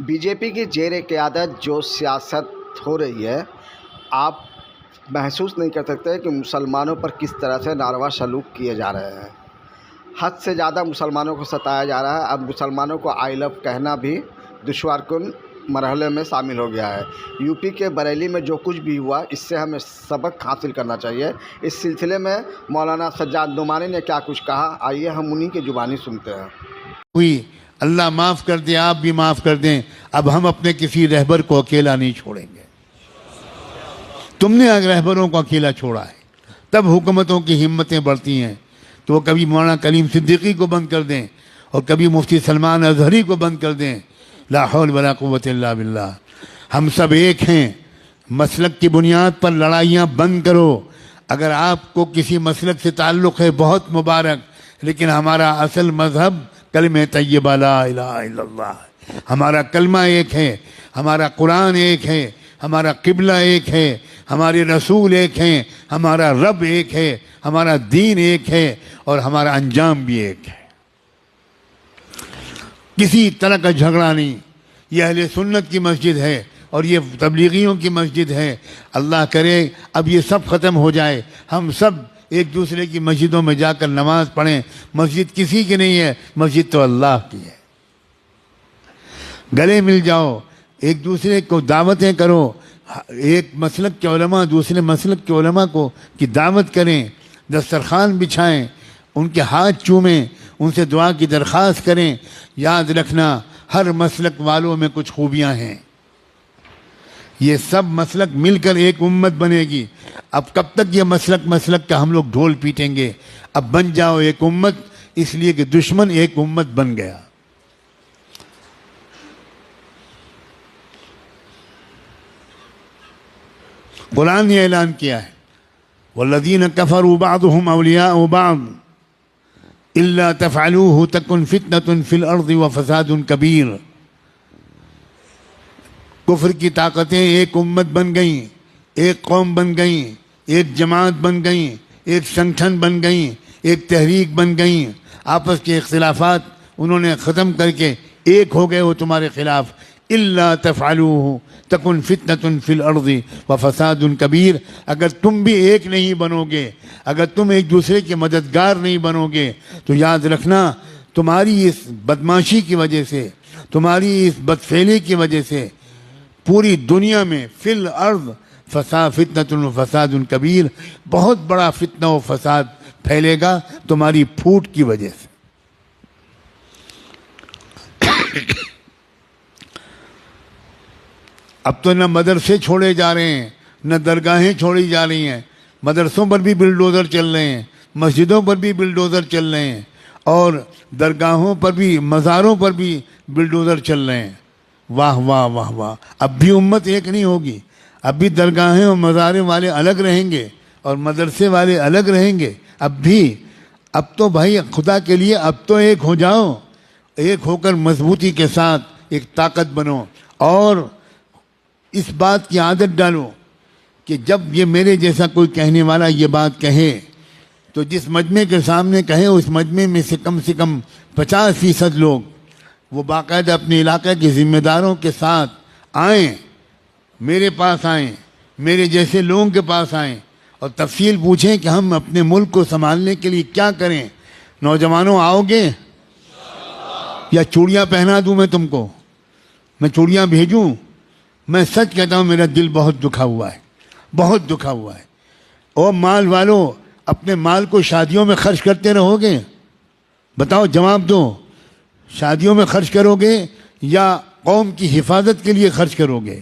B J پی کی زیر قیادت جو سیاست ہو رہی ہے، آپ محسوس نہیں کر سکتے کہ مسلمانوں پر کس طرح سے ناروا سلوک کیے جا رہے ہیں۔ حد سے زیادہ مسلمانوں کو ستایا جا رہا ہے۔ اب مسلمانوں کو آئی لو کہنا بھی دشوار کن مرحلے میں شامل ہو گیا ہے۔ یو پی کے بریلی میں جو کچھ بھی ہوا، اس سے ہمیں سبق حاصل کرنا چاہیے۔ اس سلسلے میں مولانا سجاد نعمانی نے کیا کچھ کہا، آئیے ہم انہی کی زبانی سنتے ہیں۔ ہوئی اللہ معاف کر دے، آپ بھی معاف کر دیں۔ اب ہم اپنے کسی رہبر کو اکیلا نہیں چھوڑیں گے۔ تم نے رہبروں کو اکیلا چھوڑا ہے، تب حکومتوں کی ہمتیں بڑھتی ہیں۔ تو وہ کبھی مولانا کلیم صدیقی کو بند کر دیں اور کبھی مفتی سلمان اظہری کو بند کر دیں۔ لا حول ولا قوت الا باللہ۔ ہم سب ایک ہیں۔ مسلک کی بنیاد پر لڑائیاں بند کرو۔ اگر آپ کو کسی مسلک سے تعلق ہے، بہت مبارک، لیکن ہمارا اصل مذہب کلمہ طیبہ لا الہ الا اللہ۔ ہمارا کلمہ ایک ہے، ہمارا قرآن ایک ہے، ہمارا قبلہ ایک ہے، ہمارے رسول ایک ہیں، ہمارا رب ایک ہے، ہمارا دین ایک ہے، اور ہمارا انجام بھی ایک ہے۔ کسی طرح کا جھگڑا نہیں۔ یہ اہل سنت کی مسجد ہے اور یہ تبلیغیوں کی مسجد ہے۔ اللہ کرے اب یہ سب ختم ہو جائے، ہم سب ایک دوسرے کی مسجدوں میں جا کر نماز پڑھیں۔ مسجد کسی کی نہیں ہے، مسجد تو اللہ کی ہے۔ گلے مل جاؤ، ایک دوسرے کو دعوتیں کرو۔ ایک مسلک کے علماء دوسرے مسلک کے علماء کو کی دعوت کریں، دسترخوان بچھائیں، ان کے ہاتھ چومیں، ان سے دعا کی درخواست کریں۔ یاد رکھنا، ہر مسلک والوں میں کچھ خوبیاں ہیں۔ یہ سب مسلک مل کر ایک امت بنے گی۔ اب کب تک یہ مسلک کا ہم لوگ ڈھول پیٹیں گے؟ اب بن جاؤ ایک امت، اس لیے کہ دشمن ایک امت بن گیا۔ قرآن نے اعلان کیا ہے، والذین کفروا بعضهم اولیاء بعض الا تفعلوه تکن فتنة فی الارض وفساد کبیر۔ کفر کی طاقتیں ایک امت بن گئیں، ایک قوم بن گئیں، ایک جماعت بن گئیں، ایک سنگٹھن بن گئیں، ایک تحریک بن گئیں۔ آپس کے اختلافات انہوں نے ختم کر کے ایک ہو گئے وہ تمہارے خلاف۔ الا تفعلوه تکن فتنة فی الارض وفساد کبیر۔ اگر تم بھی ایک نہیں بنو گے، اگر تم ایک دوسرے کے مددگار نہیں بنو گے، تو یاد رکھنا تمہاری اس بدماشی کی وجہ سے، تمہاری اس بدفعلی کی وجہ سے پوری دنیا میں فی الارض فتنة و فساد کبیر، بہت بڑا فتنہ و فساد پھیلے گا تمہاری پھوٹ کی وجہ سے۔ اب تو نہ مدرسے چھوڑے جا رہے ہیں، نہ درگاہیں چھوڑی جا رہی ہیں۔ مدرسوں پر بھی بلڈوزر چل رہے ہیں، مسجدوں پر بھی بلڈوزر چل رہے ہیں، اور درگاہوں پر بھی، مزاروں پر بھی بلڈوزر چل رہے ہیں۔ واہ واہ واہ واہ۔ اب بھی امت ایک نہیں ہوگی، اب بھی درگاہیں اور مزاریں والے الگ رہیں گے اور مدرسے والے الگ رہیں گے۔ اب تو بھائی خدا کے لیے اب تو ایک ہو جاؤ، ایک ہو کر مضبوطی کے ساتھ ایک طاقت بنو، اور اس بات کی عادت ڈالو کہ جب یہ میرے جیسا کوئی کہنے والا یہ بات کہے تو جس مجمع کے سامنے کہے، اس مجمع میں سے کم 50% لوگ وہ باقاعدہ اپنے علاقے کے ذمہ داروں کے ساتھ آئیں، میرے پاس آئیں، میرے جیسے لوگوں کے پاس آئیں اور تفصیل پوچھیں کہ ہم اپنے ملک کو سنبھالنے کے لیے کیا کریں۔ نوجوانوں آؤ گے یا چوڑیاں پہنا دوں میں تم کو؟ میں چوڑیاں بھیجوں؟ میں سچ کہتا ہوں میرا دل بہت دکھا ہوا ہے، بہت دکھا ہوا ہے۔ اور مال والوں، اپنے مال کو شادیوں میں خرچ کرتے رہو گے؟ بتاؤ، جواب دو۔ شادیوں میں خرچ کرو گے یا قوم کی حفاظت کے لیے خرچ کرو گے؟